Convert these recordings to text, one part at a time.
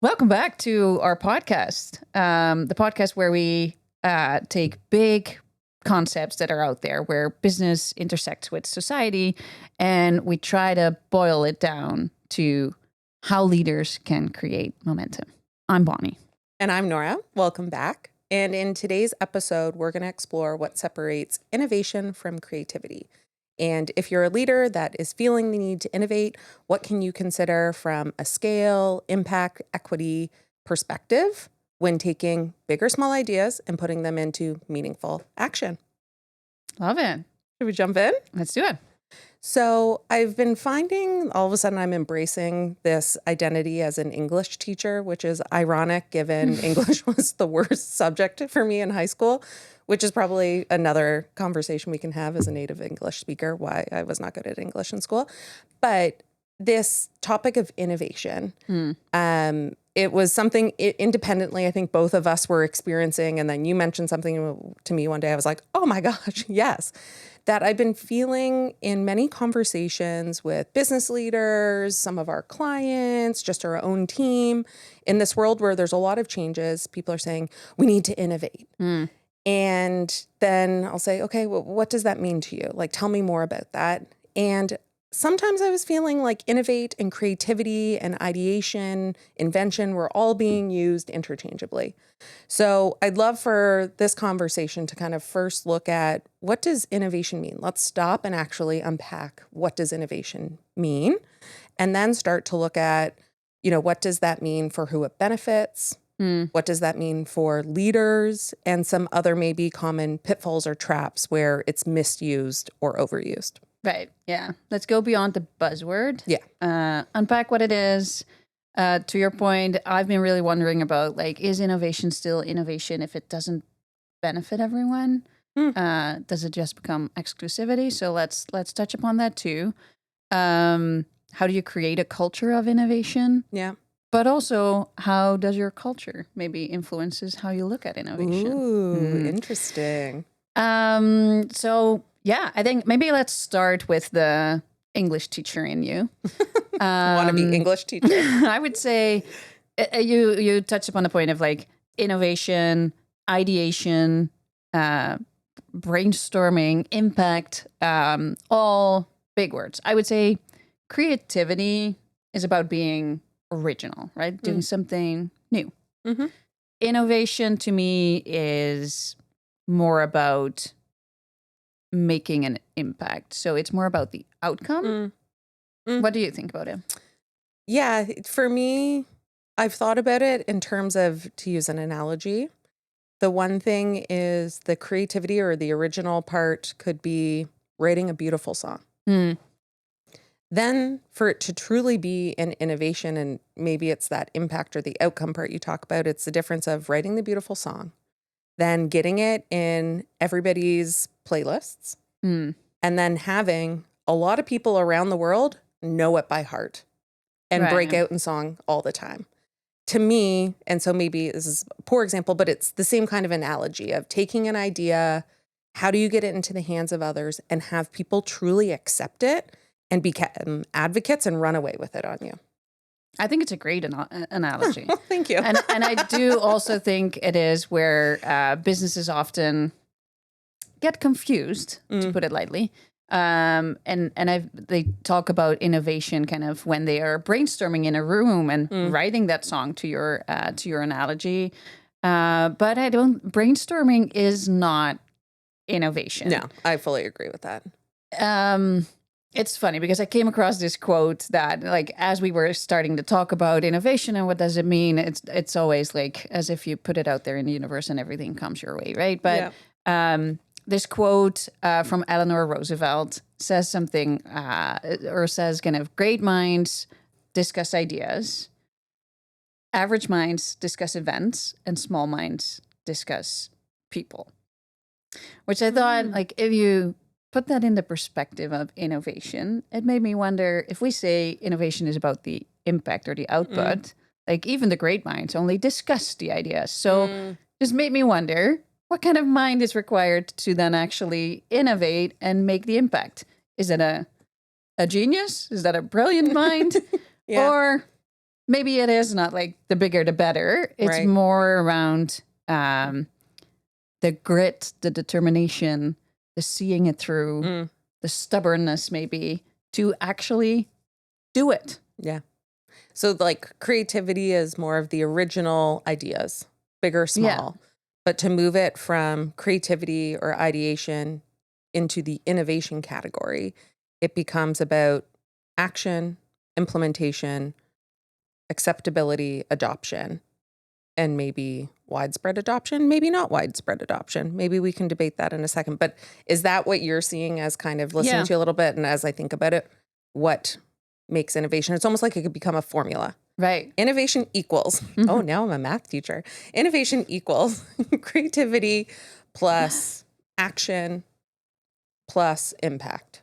Welcome back to our podcast, the podcast where we take big concepts that are out there where business intersects with society, and we try to boil it down to how leaders can create momentum. I'm Bonnie. And I'm Nora. Welcome back. And in today's episode, we're going to explore what separates innovation from creativity. And if you're a leader that is feeling the need to innovate, what can you consider from a scale, impact, equity perspective when taking big or small ideas and putting them into meaningful action? Love it. Should we jump in? Let's do it. So I've been finding all of a sudden I'm embracing this identity as an English teacher, which is ironic given English was the worst subject for me in high school, which is probably another conversation we can have as a native English speaker, why I was not good at English in school. But this topic of innovation, it was something independently, I think both of us were experiencing. And then you mentioned something to me one day. I was like, oh my gosh, yes. That I've been feeling in many conversations with business leaders, some of our clients, just our own team. In this world where there's a lot of changes, people are saying, we need to innovate. And then I'll say, okay, well, what does that mean to you? Like, tell me more about that. And sometimes I was feeling like innovate and creativity and ideation, invention were all being used interchangeably. So I'd love for this conversation to kind of first look at what does innovation mean? Let's stop and actually unpack what does innovation mean? And then start to look at, what does that mean for who it benefits? What does that mean for leaders and some other maybe common pitfalls or traps where it's misused or overused? Right. Yeah. Let's go beyond the buzzword. Yeah. Unpack what it is. To your point, I've been really wondering about, like, is innovation still innovation if it doesn't benefit everyone? Does it just become exclusivity? So let's touch upon that too. How do you create a culture of innovation? Yeah. But also, how does your culture maybe influences how you look at innovation? Ooh, interesting. So yeah, I think maybe let's start with the English teacher in you. Want to be English teacher? I would say you touched upon the point of like innovation, ideation, brainstorming, impact, all big words. I would say creativity is about being original, right? Doing something new. Innovation to me is more about making an impact. So it's more about the outcome. What do you think about it? Yeah, for me, I've thought about it in terms of, to use an analogy, the one thing is the creativity or the original part could be writing a beautiful song. Then for it to truly be an innovation, and maybe it's that impact or the outcome part you talk about, it's the difference of writing the beautiful song, then getting it in everybody's playlists, and then having a lot of people around the world know it by heart and break out in song all the time. To me, and so maybe this is a poor example, but it's the same kind of analogy of taking an idea, how do you get it into the hands of others and have people truly accept it and become advocates and run away with it on you? I think it's a great analogy. Thank you. and I do also think it is where businesses often get confused, to put it lightly. They talk about innovation kind of when they are brainstorming in a room and writing that song to your analogy. But brainstorming is not innovation. No, I fully agree with that. It's funny because I came across this quote that, like, as we were starting to talk about innovation and what does it mean, it's always like as if you put it out there in the universe and everything comes your way, right? But this quote from Eleanor Roosevelt says something, or says kind of, great minds discuss ideas, average minds discuss events, and small minds discuss people. Which I thought, like, if you put that in the perspective of innovation, it made me wonder if we say innovation is about the impact or the output, like even the great minds only discuss the ideas. So just made me wonder, what kind of mind is required to then actually innovate and make the impact? Is it a genius? Is that a brilliant mind? Or maybe it is not like the bigger the better. It's Right. more around the grit, the determination, the seeing it through, the stubbornness maybe to actually do it. Yeah. So like creativity is more of the original ideas, big or small. But to move it from creativity or ideation into the innovation category, it becomes about action, implementation, acceptability, adoption, and maybe widespread adoption, maybe not widespread adoption. Maybe we can debate that in a second. But is that what you're seeing as kind of listening Yeah. to you a little bit? And as I think about it, what makes innovation? It's almost like it could become a formula. Right. Innovation equals, oh, now I'm a math teacher. Innovation equals creativity plus action plus impact.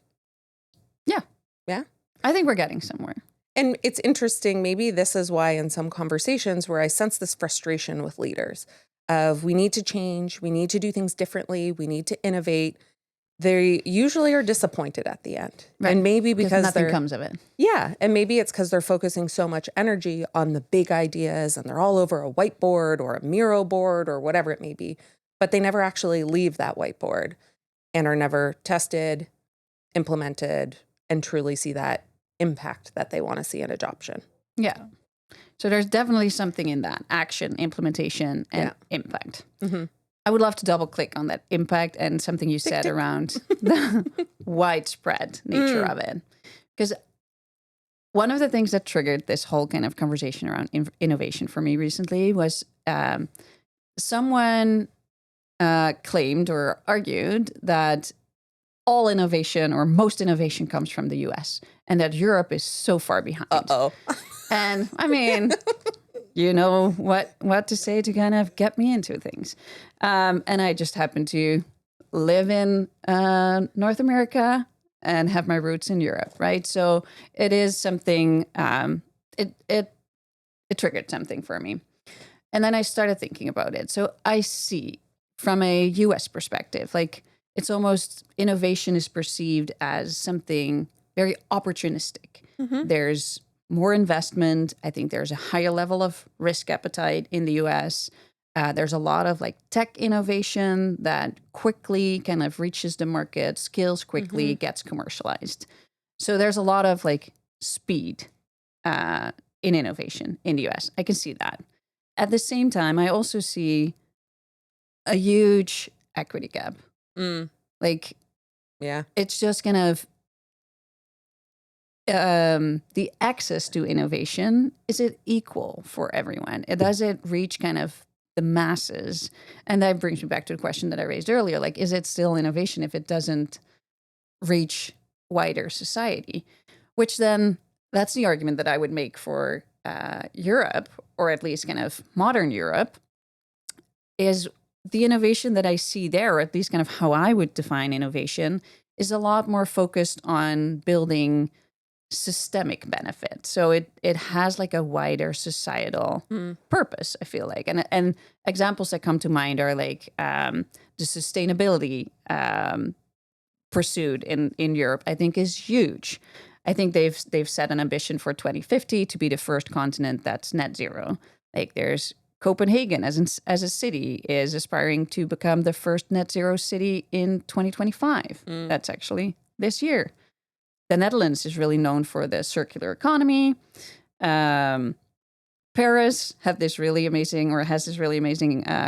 Yeah. Yeah. I think we're getting somewhere. And it's interesting, maybe this is why in some conversations where I sense this frustration with leaders of we need to change, we need to do things differently, we need to innovate. They usually are disappointed at the end. Right. And maybe because nothing comes of it. Yeah. And maybe it's because they're focusing so much energy on the big ideas and they're all over a whiteboard or a Miro board or whatever it may be, but they never actually leave that whiteboard and are never tested, implemented, and truly see that impact that they want to see in adoption. Yeah. So there's definitely something in that action, implementation, and impact. I would love to double click on that impact and something you said around the widespread nature of it. Because one of the things that triggered this whole kind of conversation around innovation for me recently was someone claimed or argued that all innovation or most innovation comes from the US and that Europe is so far behind. Uh-oh. And I mean, you know what to say to kind of get me into things. And I just happen to live in North America and have my roots in Europe, right? So it is something, it triggered something for me. And then I started thinking about it. So I see from a US perspective, like it's almost innovation is perceived as something very opportunistic. There's more investment. I think there's a higher level of risk appetite in the US. There's a lot of like tech innovation that quickly kind of reaches the market, scales quickly, gets commercialized. So there's a lot of like speed in innovation in the US. I can see that. At the same time, I also see a huge equity gap. Like, Yeah. it's just kind of the access to innovation, is it equal for everyone? Does it reach kind of the masses? And that brings me back to the question that I raised earlier. Like, is it still innovation if it doesn't reach wider society? Which then, that's the argument that I would make for Europe, or at least kind of modern Europe, is the innovation that I see there, or at least kind of how I would define innovation, is a lot more focused on building systemic benefit. So it has like a wider societal purpose, I feel like. And examples that come to mind are like the sustainability pursued in Europe, I think is huge. I think they've set an ambition for 2050 to be the first continent that's net zero. Like there's Copenhagen as a city is aspiring to become the first net zero city in 2025. That's actually this year. The Netherlands is really known for the circular economy. Paris has this really amazing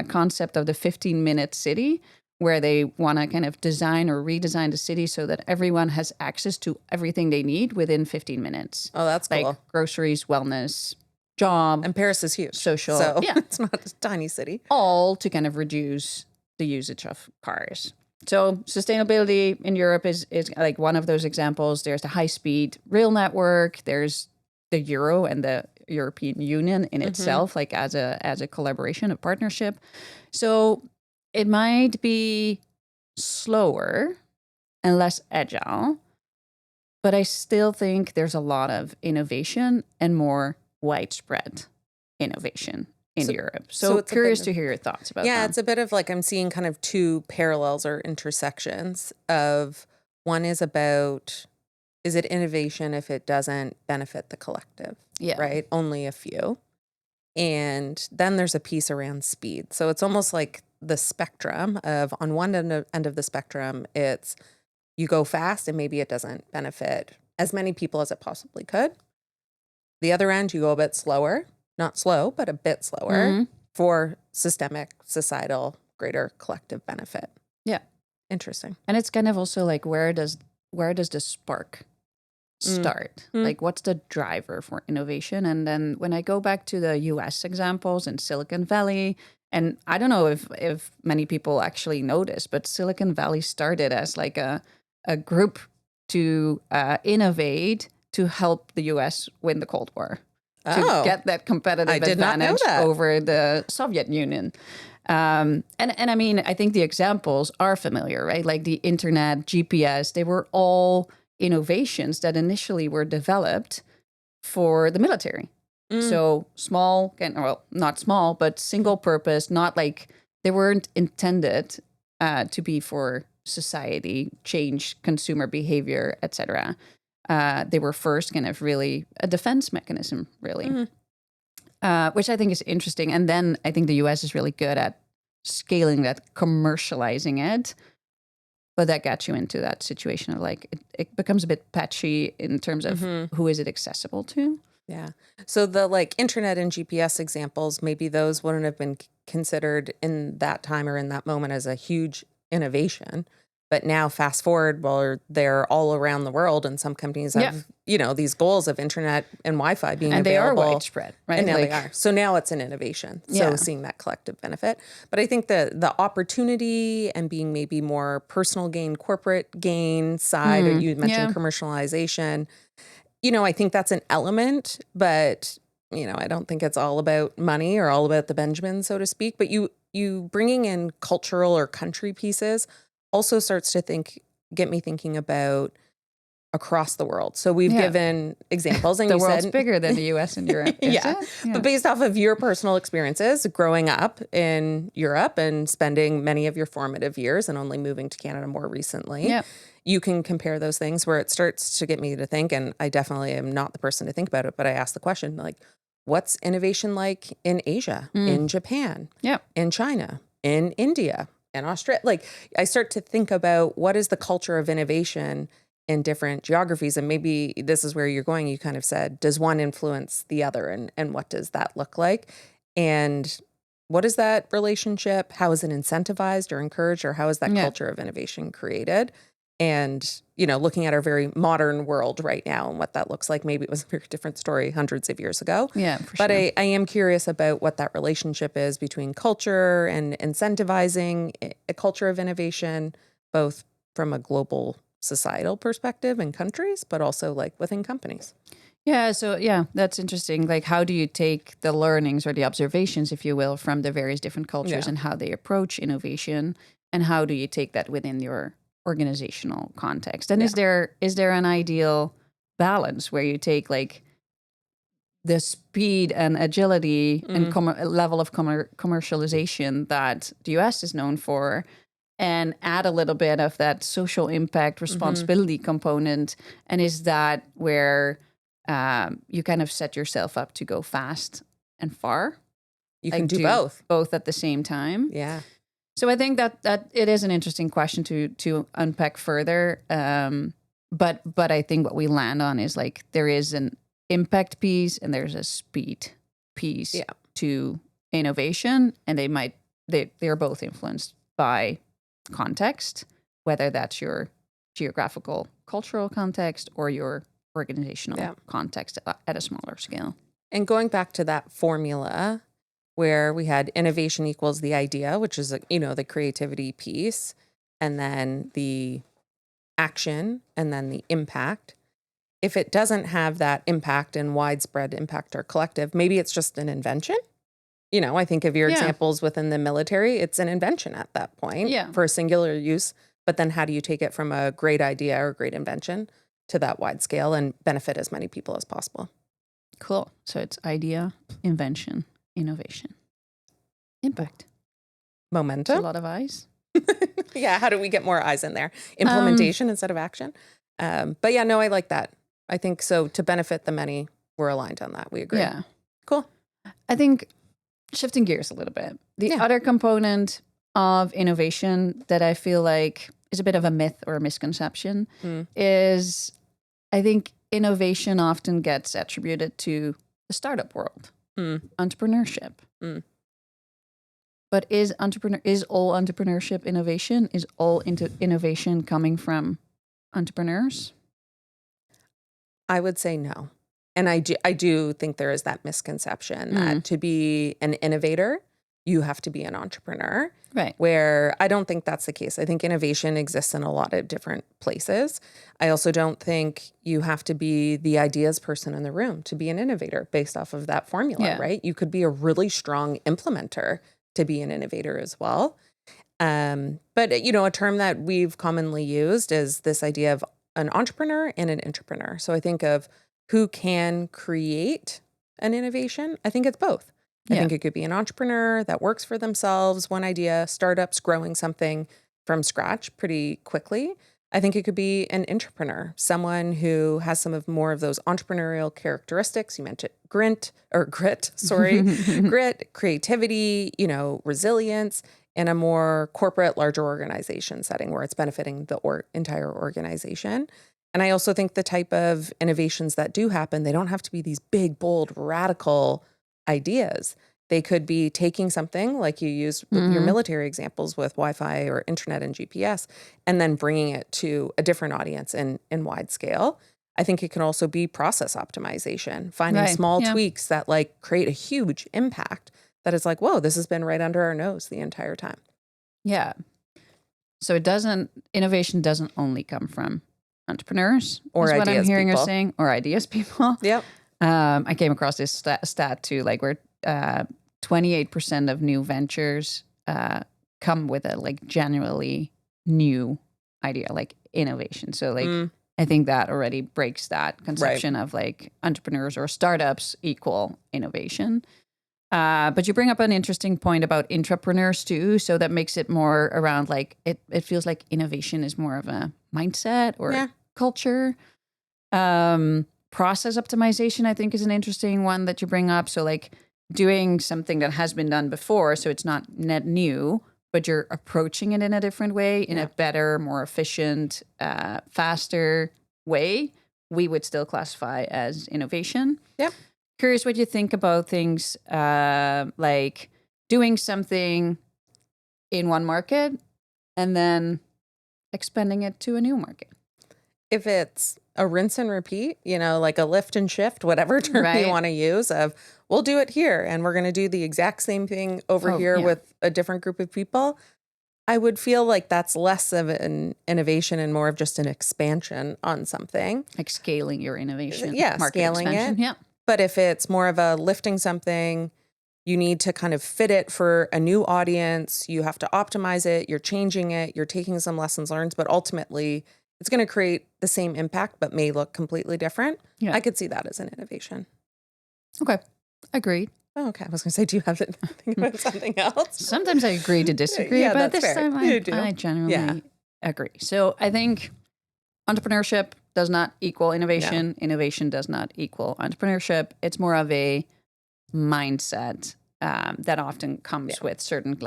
concept of the 15-minute city, where they want to kind of design or redesign the city so that everyone has access to everything they need within 15 minutes. Oh, that's cool. Like groceries, wellness, job. And Paris is huge. Social. So Yeah. it's not a tiny city. All to kind of reduce the usage of cars. So sustainability in Europe is like one of those examples. There's the high-speed rail network. There's the Euro and the European Union in itself, like as a collaboration, a partnership. So it might be slower and less agile, but I still think there's a lot of innovation and more widespread innovation in Europe. So it's curious to hear your thoughts about that. Yeah, it's a bit of like I'm seeing kind of two parallels or intersections of one is about is it innovation if it doesn't benefit the collective? Yeah. Right? Only a few. And then there's a piece around speed. So it's almost like the spectrum of, on one end of the spectrum, it's you go fast and maybe it doesn't benefit as many people as it possibly could. The other end, you go a bit slower, not slow, but a bit slower for systemic, societal, greater collective benefit. Yeah. Interesting. And it's kind of also like, where does the spark start? Like, what's the driver for innovation? And then when I go back to the US examples in Silicon Valley, and I don't know if many people actually know this, but Silicon Valley started as like a group to innovate to help the US win the Cold War, to get that competitive I did not know advantage that. over the Soviet Union. And I mean, I think the examples are familiar, right? Like the internet, GPS, they were all innovations that initially were developed for the military. So small, well, not small, but single purpose, not like they weren't intended to be for society, change consumer behavior, etc. They were first kind of really a defense mechanism, really, which I think is interesting. And then I think the US is really good at scaling that, commercializing it. But that got you into that situation of like, it becomes a bit patchy in terms of who is it accessible to. Yeah. So the like internet and GPS examples, maybe those wouldn't have been considered in that time or in that moment as a huge innovation. But now fast forward, well, they're all around the world, and some companies have, these goals of internet and Wi-Fi being And available. they are widespread, right? And now they are. So now it's an innovation. So seeing that collective benefit. But I think the opportunity and being maybe more personal gain, corporate gain side, or you mentioned commercialization, I think that's an element, but, I don't think it's all about money or all about the Benjamin, so to speak. But you bringing in cultural or country pieces also starts to get me thinking about across the world. So we've given examples, and the you world's said bigger than the US and Europe. yeah. But based off of your personal experiences growing up in Europe and spending many of your formative years and only moving to Canada more recently, you can compare those things where it starts to get me to think, and I definitely am not the person to think about it, but I ask the question, like, what's innovation like in Asia, in Japan, in China, in India, in Australia? Like, I start to think about what is the culture of innovation in different geographies. And maybe this is where you're going. You kind of said, does one influence the other? And what does that look like? And what is that relationship? How is it incentivized or encouraged? Or how is that culture of innovation created? And, looking at our very modern world right now and what that looks like, maybe it was a very different story hundreds of years ago. Yeah, for but sure. I am curious about what that relationship is between culture and incentivizing a culture of innovation, both from a global societal perspective in countries, but also like within companies. Yeah, so that's interesting. Like, how do you take the learnings or the observations, if you will, from the various different cultures and how they approach innovation, and how do you take that within your organizational context? And is there an ideal balance where you take like the speed and agility and level of commercialization that the US is known for, and add a little bit of that social impact responsibility component? And is that where you kind of set yourself up to go fast and far? You can do both at the same time. Yeah. So I think that it is an interesting question to unpack further. But I think what we land on is like, there is an impact piece and there's a speed piece to innovation, and they're both influenced by context, whether that's your geographical, cultural context or your organizational context at a smaller scale. And going back to that formula where we had innovation equals the idea, which is, the creativity piece, and then the action, and then the impact. If it doesn't have that impact and widespread impact or collective, maybe it's just an invention. I think of your examples within the military, it's an invention at that point for a singular use. But then how do you take it from a great idea or great invention to that wide scale and benefit as many people as possible? Cool. So it's idea, invention, innovation, impact. Momentum. It's a lot of eyes. Yeah. How do we get more eyes in there? Implementation instead of action? But yeah, no, I like that. I think so. To benefit the many, we're aligned on that. We agree. Yeah. Cool. I think shifting gears a little bit, the Yeah. other component of innovation that I feel like is a bit of a myth or a misconception is I think innovation often gets attributed to the startup world, entrepreneurship. But is all entrepreneurship innovation? Is all innovation coming from entrepreneurs? I would say no. And I do think there is that misconception that to be an innovator, you have to be an entrepreneur. Right. Where I don't think that's the case. I think innovation exists in a lot of different places. I also don't think you have to be the ideas person in the room to be an innovator based off of that formula, right? You could be a really strong implementer to be an innovator as well. But, a term that we've commonly used is this idea of an entrepreneur and an intrapreneur. So I think of who can create an innovation. I think it's both. I think it could be an entrepreneur that works for themselves, one idea, startups growing something from scratch pretty quickly. I think it could be an intrapreneur, someone who has some of more of those entrepreneurial characteristics. You mentioned grit, creativity, resilience, in a more corporate, larger organization setting where it's benefiting the entire organization. And I also think the type of innovations that do happen, they don't have to be these big, bold, radical ideas. They could be taking something like you used with your military examples with Wi-Fi or internet and GPS, and then bringing it to a different audience in wide scale. I think it can also be process optimization, finding small tweaks that create a huge impact that is like, whoa, this has been right under our nose the entire time. Yeah. So innovation doesn't only come from entrepreneurs, or is what I'm hearing people. Or saying, or ideas people. Yep. I came across this stat too, where 28% of new ventures come with a genuinely new idea, innovation. So I think that already breaks that conception of entrepreneurs or startups equal innovation. But you bring up an interesting point about intrapreneurs too. So that makes it more around it feels like innovation is more of a mindset or culture. Process optimization, I think, is an interesting one that you bring up. So doing something that has been done before. So it's not net new, but you're approaching it in a different way, in a better, more efficient, faster way. We would still classify as innovation. Yep. Curious what you think about things like doing something in one market and then expanding it to a new market. If it's a rinse and repeat, like a lift and shift, whatever term you want to use of, we'll do it here and we're going to do the exact same thing over here with a different group of people, I would feel like that's less of an innovation and more of just an expansion on something. Like scaling your innovation. Market scaling expansion. it. Yeah. But if it's more of a lifting something, you need to kind of fit it for a new audience. You have to optimize it. You're changing it. You're taking some lessons learned, but ultimately it's going to create the same impact, but may look completely different. Yeah. I could see that as an innovation. Okay. Agreed. Oh, okay. I was going to say, do you have to think about something else? Sometimes I agree to disagree, but this time I genuinely agree. So I think entrepreneurship does not equal innovation. No. Innovation does not equal entrepreneurship. It's more of a mindset that often comes with certain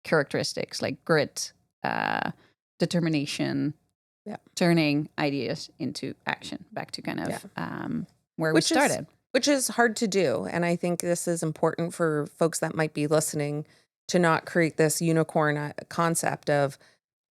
characteristics like grit, determination, turning ideas into action, back to kind of where we started. Which is hard to do. And I think this is important for folks that might be listening to not create this unicorn concept of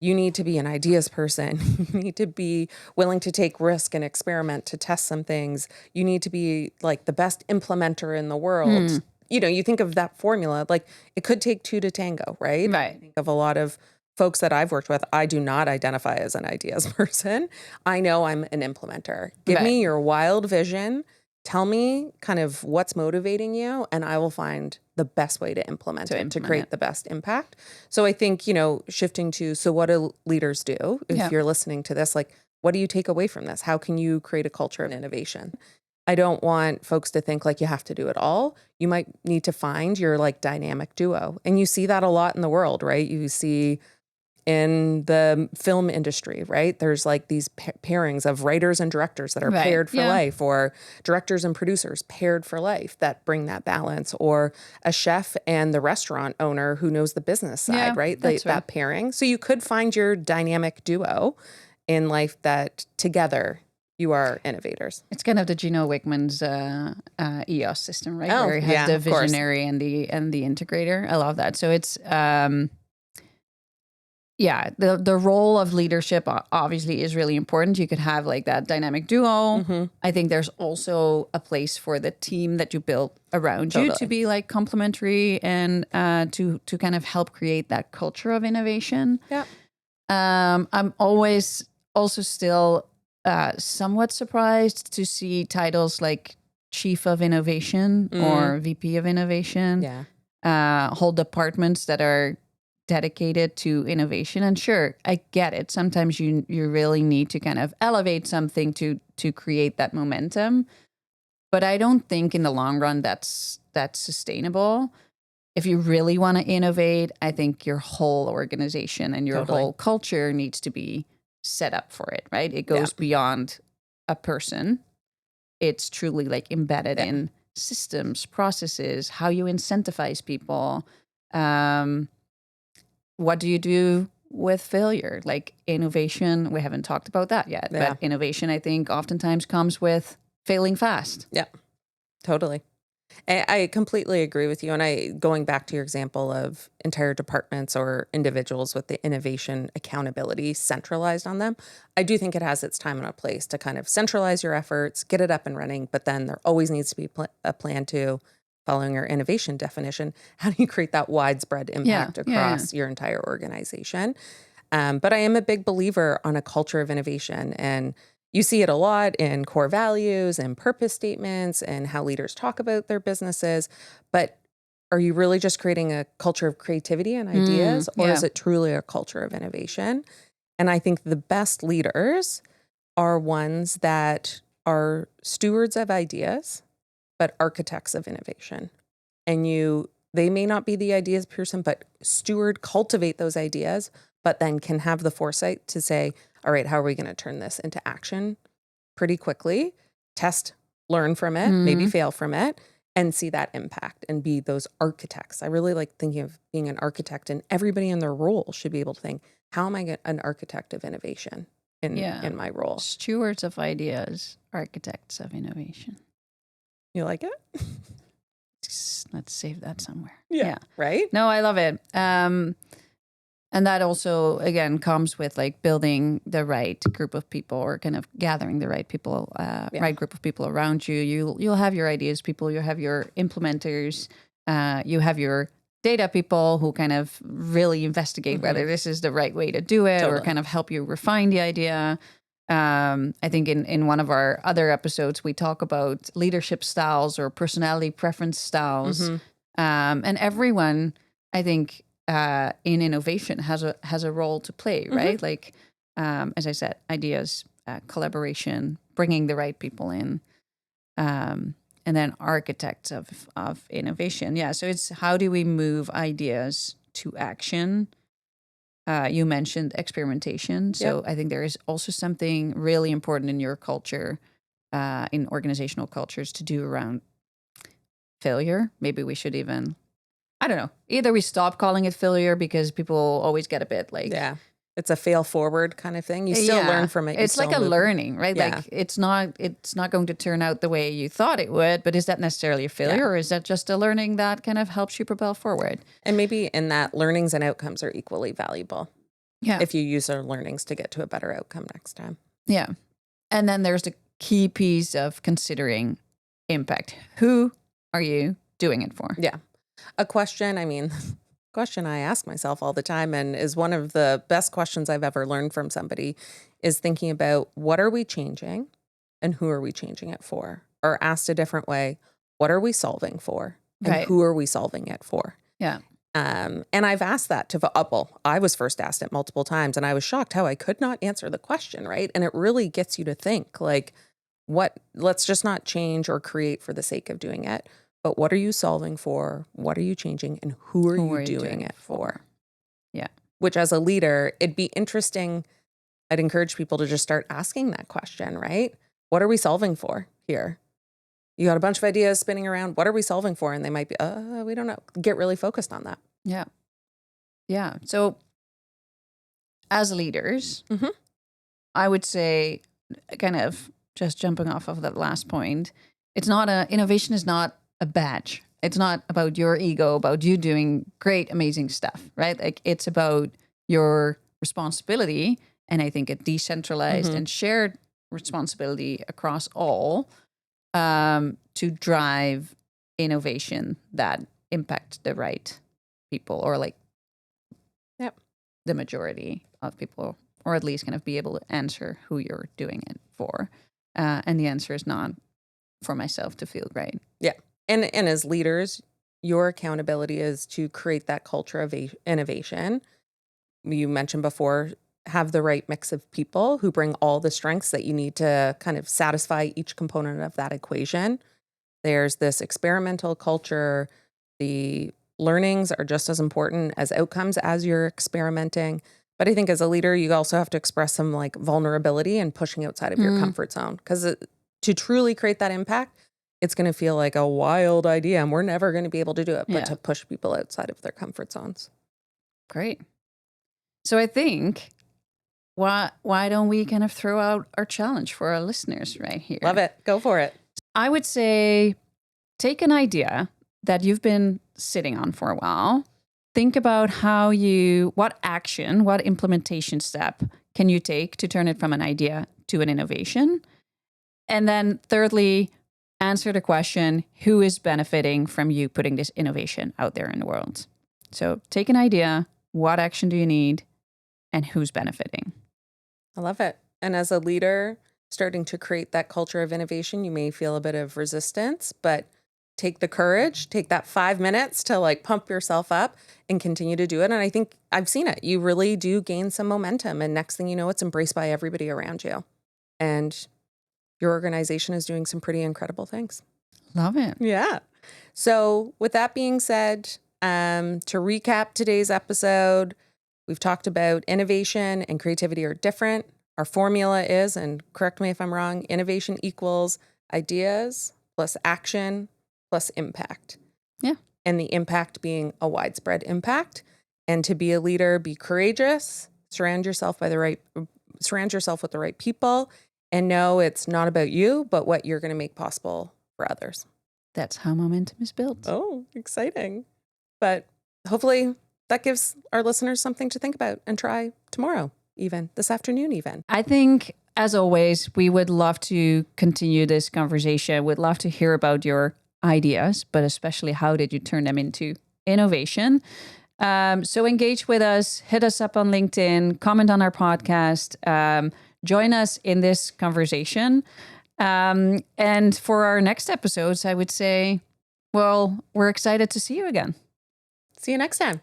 you need to be an ideas person. You need to be willing to take risk and experiment to test some things. You need to be the best implementer in the world. You think of that formula, it could take two to tango, right? Right. I think of a lot of folks that I've worked with. I do not identify as an ideas person. I know I'm an implementer. Give me your wild vision. Tell me kind of what's motivating you, and I will find the best way to implement it to create the best impact. So I think, shifting to, so what do leaders do? If you're listening to this, what do you take away from this? How can you create a culture of innovation? I don't want folks to think you have to do it all. You might need to find your dynamic duo. And you see that a lot in the world, right? You see In the film industry, right? There's like these pairings of writers and directors that are Right. paired for Yeah. life, or directors and producers paired for life that bring that balance, or a chef and the restaurant owner who knows the business side, Yeah, right? that's right. That pairing. So you could find your dynamic duo in life that together you are innovators. It's kind of the Gino Wickman's EOS system, right? Oh, Where he has yeah, the of course. visionary and the integrator. I love that. So it's yeah, the role of leadership obviously is really important. You could have like that dynamic duo. I think there's also a place for the team that you build around you to Totally. be like complementary and to kind of help create that culture of innovation. Yeah. I'm always also still somewhat surprised to see titles like Chief of Innovation or VP of Innovation. Yeah. Whole departments that are dedicated to innovation. And sure, I get it. Sometimes you really need to kind of elevate something to create that momentum. But I don't think in the long run that's sustainable. If you really want to innovate, I think your whole organization and your Totally. whole culture needs to be set up for it, right? It goes beyond a person. It's truly like embedded in systems, processes, how you incentivize people. What do you do with failure? Like innovation, we haven't talked about that yet, Yeah. but innovation, I think, oftentimes comes with failing fast. Yeah, totally. I completely agree with you. And going back to your example of entire departments or individuals with the innovation accountability centralized on them, I do think it has its time and a place to kind of centralize your efforts, get it up and running. But then there always needs to be a plan to, following your innovation definition, how do you create that widespread impact across your entire organization? But I am a big believer on a culture of innovation, and you see it a lot in core values and purpose statements and how leaders talk about their businesses. But are you really just creating a culture of creativity and ideas, or is it truly a culture of innovation? And I think the best leaders are ones that are stewards of ideas, but architects of innovation. And they may not be the ideas person, but cultivate those ideas, but then can have the foresight to say, all right, how are we going to turn this into action pretty quickly, test, learn from it, maybe fail from it, and see that impact and be those architects. I really like thinking of being an architect, and everybody in their role should be able to think, how am I an architect of innovation in my role? Stewards of ideas, architects of innovation. You like it? Let's save that somewhere. Yeah. Right? No, I love it. And that also, again, comes with like building the right group of people, or kind of gathering the right people, right group of people around you. You'll have your ideas people, you have your implementers, you have your data people who kind of really investigate whether this is the right way to do it, or kind of help you refine the idea. I think in one of our other episodes, we talk about leadership styles or personality preference styles. And everyone, I think, in innovation has a role to play, right? Like, as I said, ideas, collaboration, bringing the right people in, and then architects of innovation. Yeah, so it's how do we move ideas to action? You mentioned experimentation. So I think there is also something really important in your culture, in organizational cultures, to do around failure. Maybe we should even, I don't know, either we stop calling it failure because people always get a bit like... Yeah. It's a fail forward kind of thing. You still learn from it. It's like a learning, right? Yeah. Like it's not going to turn out the way you thought it would, but is that necessarily a failure, or is that just a learning that kind of helps you propel forward? And maybe in that, learnings and outcomes are equally valuable. Yeah. If you use our learnings to get to a better outcome next time. Yeah. And then there's the key piece of considering impact. Who are you doing it for? Yeah. A question, question I ask myself all the time, and is one of the best questions I've ever learned from somebody, is thinking about what are we changing and who are we changing it for? Or asked a different way, what are we solving for? And who are we solving it for? Yeah. And I've asked that to, I was first asked it multiple times, and I was shocked how I could not answer the question, right? And it really gets you to think, like, let's just not change or create for the sake of doing it, but what are you solving for? What are you changing? And who are you doing it for? Yeah. which as a leader, it'd be interesting. I'd encourage people to just start asking that question, right? What are we solving for here? You got a bunch of ideas spinning around. What are we solving for? And they might be, we don't know. Get really focused on that. Yeah. Yeah. So as leaders, I would say, kind of just jumping off of that last point, innovation is not a badge. It's not about your ego, about you doing great, amazing stuff, right? Like it's about your responsibility. And I think a decentralized and shared responsibility across all to drive innovation that impact the right people, or like the majority of people, or at least kind of be able to answer who you're doing it for. And the answer is not for myself to feel great. Yeah. And as leaders, your accountability is to create that culture of innovation. You mentioned before, have the right mix of people who bring all the strengths that you need to kind of satisfy each component of that equation. There's this experimental culture. The learnings are just as important as outcomes as you're experimenting. But I think as a leader, you also have to express some like vulnerability and pushing outside of your comfort zone. Because to truly create that impact, it's going to feel like a wild idea and we're never going to be able to do it, but to push people outside of their comfort zones. Great. So I think, why don't we kind of throw out our challenge for our listeners right here? Love it. Go for it. I would say take an idea that you've been sitting on for a while. Think about what action, what implementation step can you take to turn it from an idea to an innovation? And then thirdly, answer the question, who is benefiting from you putting this innovation out there in the world? So take an idea, what action do you need, and who's benefiting? I love it. And as a leader, starting to create that culture of innovation, you may feel a bit of resistance, but take the courage, take that 5 minutes to like pump yourself up and continue to do it. And I think I've seen it. You really do gain some momentum. And next thing you know, it's embraced by everybody around you. And your organization is doing some pretty incredible things. Love it. Yeah. So with that being said, to recap today's episode, we've talked about innovation and creativity are different. Our formula is, and correct me if I'm wrong, innovation equals ideas plus action plus impact. Yeah. And the impact being a widespread impact. And to be a leader, be courageous, surround yourself with the right people, and know it's not about you, but what you're going to make possible for others. That's how momentum is built. Oh, exciting. But hopefully that gives our listeners something to think about and try tomorrow, even this afternoon, even. I think, as always, we would love to continue this conversation. We'd love to hear about your ideas, but especially how did you turn them into innovation? So engage with us, hit us up on LinkedIn, comment on our podcast, join us in this conversation. And for our next episodes, I would say, well, we're excited to see you again. See you next time.